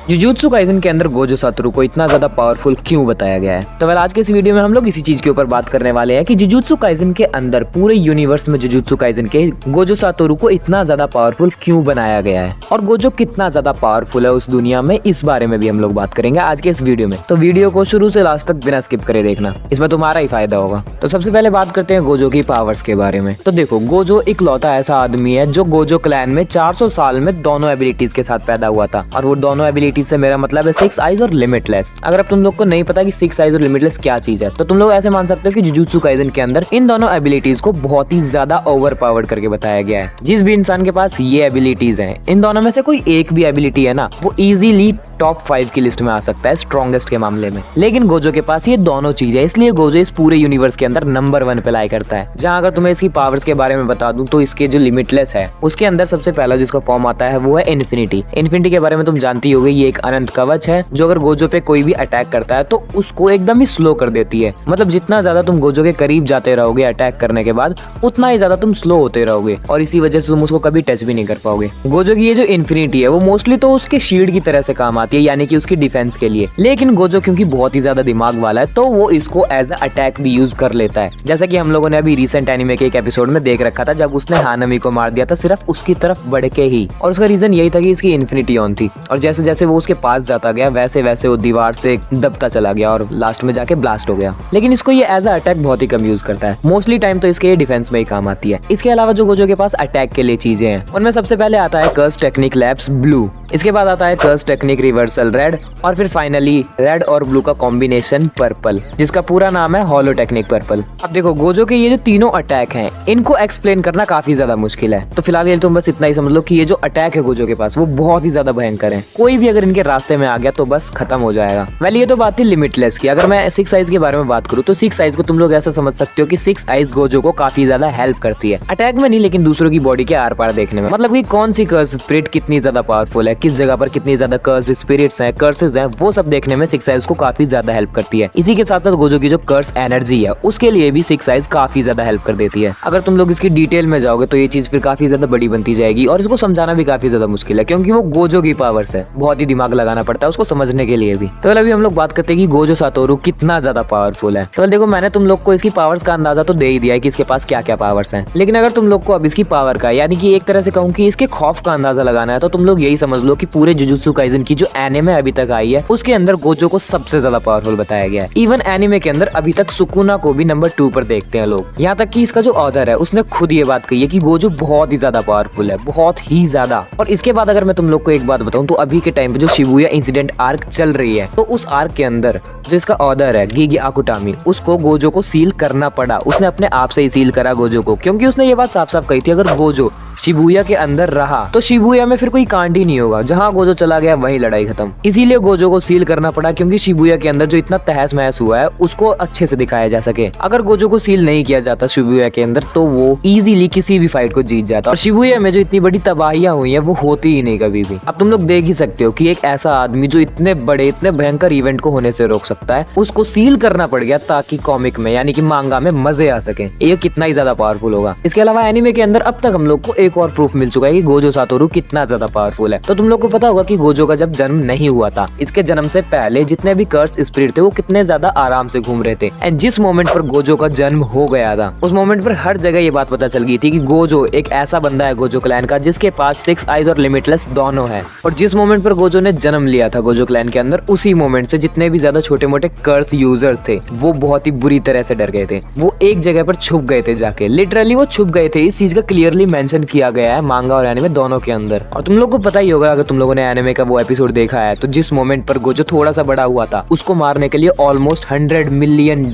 Jujutsu Kaisen के अंदर Gojo Satoru को इतना ज्यादा पावरफुल क्यों बताया गया है? तो आज के इस वीडियो में हम लोग इसी चीज के ऊपर बात करने वाले हैं कि जुजुत्सु काइसेन के अंदर पूरे यूनिवर्स में जुजुत्सु काइसेन के गोजो सातोरू को इतना ज्यादा पावरफुल क्यों बनाया गया है और गोजो कितना ज्यादा पावरफुल है उस दुनिया में, इस बारे में भी हम लोग बात करेंगे आज के इस वीडियो में। तो वीडियो को शुरू से लास्ट तक बिना स्किप करे देखना, इसमें तुम्हारा ही फायदा होगा। तो सबसे पहले बात करते हैं गोजो की पावर्स के बारे में। तो देखो, गोजो इकलौता ऐसा आदमी है जो गोजो क्लैन में 400 साल में दोनों एबिलिटीज के साथ पैदा हुआ था, और वो दोनों एबिलिटीज से मेरा मतलब है 6 आइज और लिमिटलेस। अगर अब तुम लोग को नहीं पता कि 6 आइज और लिमिटलेस क्या चीज है, तो तुम लोग ऐसे मान सकते हो कि जुजुत्सु काइसेन के अंदर इन दोनों एबिलिटीज को बहुत ही ज्यादा ओवर पावर्ड करके बताया गया है। जिस भी इंसान के पास ये एबिलिटीज हैं, इन दोनों में से कोई एक भी एबिलिटी है ना, वो इजीली टॉप 5 की लिस्ट में आ सकता है स्ट्रॉन्गेस्ट के मामले में। लेकिन गोजो के पास ये दोनों चीज है, इसलिए गोजो इस पूरे यूनिवर्स के अंदर नंबर 1 पे लाई करता है। जहाँ अगर तुम्हें इसकी पावर्स के बारे में बता दूं तो इसके जो लिमिटलेस है उसके अंदर सबसे पहला जिसका फॉर्म आता है वो है इन्फिनिटी। इन्फिनिटी के बारे में तुम जानती होगी, ये एक अनंत कवच है जो अगर गोजो पे कोई भी अटैक करता है तो उसको एकदम ही स्लो कर देती है। मतलब जितना ज्यादा तुम गोजो के करीब जाते रहोगे अटैक करने के बाद, उतना ही ज्यादा तुम स्लो होते रहोगे और इसी वजह से तुम उसको कभी टच भी नहीं कर पाओगे। गोजो की ये जो इन्फिनिटी है वो मोस्टली तो उसके शील्ड की तरह से काम आती है, यानी कि उसकी डिफेंस के लिए। लेकिन गोजो क्योंकि बहुत ही ज्यादा दिमाग वाला है तो वो इसको एज अ अटैक भी यूज कर लेता है। जैसा कि हम लोगों ने अभी रिसेंट एनिमे के एक एपिसोड में देख रखा था, जब उसने हानामी को मार दिया था सिर्फ उसकी तरफ बढ़ के ही, और उसका रीजन यही था कि इसकी इन्फिनिटी ऑन थी। और जैसे जैसे वो उसके पास जाता गया वैसे वैसे वो दीवार से दबता चला गया और लास्ट में जाके ब्लास्ट हो गया। लेकिन इसको ये एज अ अटैक बहुत ही कम यूज करता है, मोस्टली टाइम तो इसके डिफेंस में ही काम आती है। इसके अलावा जो गोजो के पास अटैक के लिए चीजें हैं उनमें सबसे पहले आता है कर्स टेक्निक लैप्स ब्लू, इसके बाद आता है कर्स टेक्निक रिवर्सल रेड, और फिर फाइनली रेड और ब्लू का कॉम्बिनेशन पर्पल, जिसका पूरा नाम है हॉलो टेक्निक पर्पल। अब देखो, गोजो के ये जो तीनों अटैक हैं इनको एक्सप्लेन करना काफी ज्यादा मुश्किल है, तो फिलहाल ये तुम बस इतना ही समझ लो कि ये जो अटैक है गोजो के पास वो बहुत ही ज्यादा भयंकर है। कोई भी अगर इनके रास्ते में आ गया तो बस खत्म हो जाएगा। वैसे ये तो बात थी लिमिटलेस की। अगर मैं 6 आइज के बारे में बात करूँ तो 6 आइज को तुम लोग ऐसा समझ सकते हो कि 6 आइज गोजो को काफी ज्यादा हेल्प करती है, अटैक में नहीं लेकिन दूसरों की बॉडी के आर पार देखने में। मतलब कि कौन सी कर्स स्पिरिट कितनी ज्यादा पावरफुल है, किस जगह पर कितनी ज्यादा कर्स स्पिरिट्स हैं, कर्सेस हैं, वो सब देखने में 6 आइज को काफी ज्यादा हेल्प करती है। इसी के साथ साथ गोजो की जो कर्स एनर्जी है उसके लिए भी 6 आइज काफी ज्यादा हेल्प कर देती है। अगर तुम लोग इसकी डिटेल में जाओगे तो ये चीज फिर काफी ज्यादा बड़ी बनती जाएगी और इसको समझाना भी काफी ज्यादा मुश्किल है, क्योंकि वो गोजो की पावर्स है, बहुत ही दिमाग लगाना पड़ता है उसको समझने के लिए भी। तो अभी हम लोग बात करते हैं कि गोजो सातोरू कितना ज्यादा पावरफुल है। तो देखो, मैंने तुम लोग को इसकी पावर्स का अंदाजा तो दे ही दिया है कि इसके पास क्या क्या पावर्स हैं, लेकिन अगर तुम लोग को अब इसकी पावर का, यानी कि एक तरह से कहूँ कि इसके खौफ का अंदाजा लगाना है, तो तुम लोग यही समझ लो कि पूरे जुजुत्सु काइसेन की जो एनिमे अभी तक आई है उसके अंदर गोजो को सबसे ज्यादा पावरफुल बताया गया है। इवन एनिमे के अंदर अभी तक सुकुना को भी नंबर 2 पर देखते हैं लोग। यहाँ तक कि इसका जो ऑथर है उसने खुद ये बात कही है कि गोजो बहुत ही ज्यादा पावरफुल है, बहुत ही ज्यादा। और इसके बाद अगर मैं तुम लोग को एक बात बताऊं तो अभी के टाइम पे जो शिबुया इंसिडेंट आर्क चल रही है, तो उस आर्क के अंदर जो इसका ऑथर है गिगी आकुटामी, उसको गोजो को सील करना पड़ा। उसने अपने आप से ही सील करा गोजो को, क्योंकि उसने ये बात साफ साफ कही थी अगर गोजो शिबुया के अंदर रहा तो शिबुया में फिर कोई कांड ही नहीं होगा, जहां गोजो चला गया वहीं लड़ाई खत्म। इसीलिए गोजो को सील करना पड़ा, क्योंकि शिबुया के अंदर जो इतना तहस महस हुआ है उसको अच्छे से दिखाया जा सके। अगर गोजो को सील नहीं किया जाता शिबुया के अंदर तो वो इजीली किसी भी फाइट को जीत जाता, और शिबुया में जो इतनी बड़ी तबाहियां हुई है वो होती ही नहीं कभी भी। अब तुम लोग देख ही सकते हो कि एक ऐसा आदमी जो इतने बड़े इतने भयंकर इवेंट को होने से रोक सकता है, उसको सील करना पड़ गया ताकि कॉमिक में यानी कि मांगा में मजे आ सके। ये कितना ही ज्यादा पावरफुल होगा। इसके अलावा एनिमे के अंदर अब तक हम लोग को एक और प्रूफ मिल चुका है कि गोजो सातोरू कितना ज्यादा पावरफुल है। तो तुम लोग को पता होगा कि गोजो का जब जन्म नहीं हुआ था, इसके जन्म से पहले जितने भी कर्स स्पिरिट थे वो कितने ज्यादा आराम से घूम रहे थे। एंड जिस मोमेंट पर गोजो का जन्म हो गया था उस मोमेंट पर हर जगह ये बात पता चल गई थी कि गोजो एक ऐसा बंदा है गोजो क्लैन का जिसके पास 6 आइज और लिमिटलेस दोनों है। और जिस मोमेंट पर गोजो ने जन्म लिया था गोजो क्लैन के अंदर, उसी मोमेंट से जितने भी ज्यादा छोटे मोटे कर्स यूजर्स थे वो बहुत ही बुरी तरह से डर गए थे। वो एक जगह पर छुप गए थे, जाके लिटरली वो छुप गए थे। इस चीज का क्लियरली मेंशन किया गया है मांगा और एनिमे दोनों के अंदर। और तुम लोग को पता ही होगा अगर तुम लोगों ने एनिमे का वो एपिसोड देखा है, तो जिस मोमेंट पर गोजो थोड़ा सा बड़ा हुआ था उसको मारने के लिए ऑलमोस्ट $100 मिलियन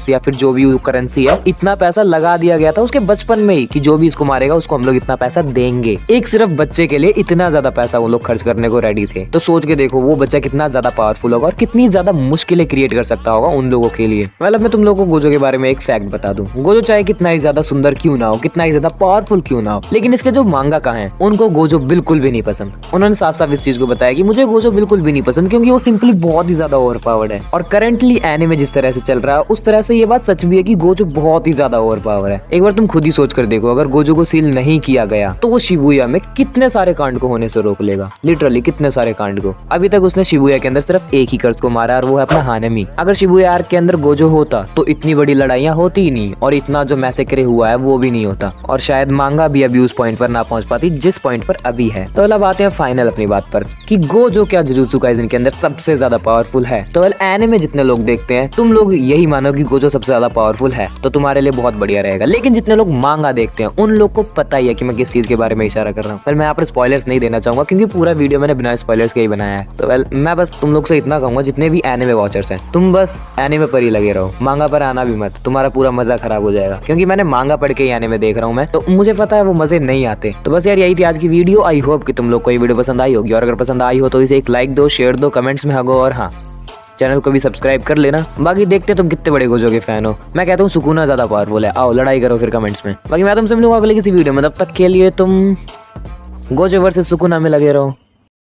या फिर जो भी करेंसी है, इतना पैसा लगा दिया गया था उसके बचपन में ही कि जो भी इसको मारेगा उसको हम लोग इतना पैसा देंगे। एक सिर्फ बच्चे के लिए इतना ज्यादा पैसा वो लोग खर्च करने को रेडी थे। तो सोच के देखो वो बच्चा कितना ज्यादा पावरफुल होगा और कितनी ज्यादा मुश्किलें क्रिएट कर सकता होगा उन लोगों के लिए। मतलब मैं तुम लोगों को गोजो के बारे में एक फैक्ट बता दूं, गोजो चाहे कितना ही ज्यादा सुंदर क्यों ना हो, कितना ही ज्यादा पावरफुल क्यों ना हो, लेकिन इसके जो मांगा का है उनको गोजो बिल्कुल भी नहीं पसंद। उन्होंने साफ साफ इस चीज को बताया कि मुझे गोजो बिल्कुल भी नहीं पसंद, क्योंकि वो सिंपली बहुत ही ज्यादा ओवर पावर्ड है। और करंटली एनिमे जिस तरह से चल रहा है उस तरह से ये बात सच भी है कि गोजो बहुत ही ज्यादा ओवर पावर है। एक बार तुम खुद ही सोच कर देखो, अगर गोजो को सील नहीं किया गया तो वो शिबुया में कितने सारे कांड को होने से रोक लेगा, लिटरली कितने सारे कांड कांड को। अभी तक उसने शिबुया के अंदर सिर्फ एक ही कर्ज को मारा और वो है अपना हानेमी। अगर शिबुया आर्क के अंदर गोजो होता तो इतनी बड़ी लड़ाइयाँ होती ही नहीं और इतना जो मैसेक्रे हुआ है वो भी नहीं होता, और शायद मांगा भी अभी उस पॉइंट पर ना पहुंच पाती जिस पॉइंट पर अभी है। तो अब आते हैं फाइनल अपनी बात पर कि गोजो क्या जुजुत्सु काइसेन के अंदर सबसे ज्यादा पावरफुल है। तो एनिमे जितने लोग देखते हैं तुम लोग यही मानो कि गोजो सबसे ज्यादा पावरफुल है, तो तुम्हारे लिए बहुत बढ़िया रहेगा। लेकिन जितने लोग मांगा देखते हैं उन लोग को पता ही है कि मैं किस चीज के बारे में इशारा कर रहा हूँ। पर मैं यहाँ पर स्पॉयलर्स नहीं देना चाहूंगा क्योंकि पूरा वीडियो मैंने बिना स्पॉयलर्स के ही बनाया है। तो मैं बस तुम लोग से इतना कहूंगा, जितने भी एनिमे वॉचर्स हैं तुम बस एनिमे पर ही लगे रहो, मांगा पर आना भी मत, तुम्हारा पूरा मजा खराब हो जाएगा। क्योंकि मैंने मांगा पढ़ के ही एनिमे देख रहा हूँ मैं, तो मुझे पता है वो मजे नहीं आते। तो बस यार यही थी आज की वीडियो। आई होप कि तुम लोग को ये वीडियो पसंद आई होगी, और अगर पसंद आई हो तो इसे एक लाइक दो, शेयर दो, कमेंट्स में हगो, और हाँ चैनल को भी सब्सक्राइब कर लेना। बाकी देखते तुम कितने बड़े गोजो के फैन हो। मैं कहता हूँ सुकूना ज्यादा पावरफुल है, आओ लड़ाई करो फिर कमेंट्स में। बाकी मैं तुमसे मिलूंगा अगले किसी वीडियो में, तब तक के लिए तुम गोजो वर्सेस सुकूना में लगे रहो।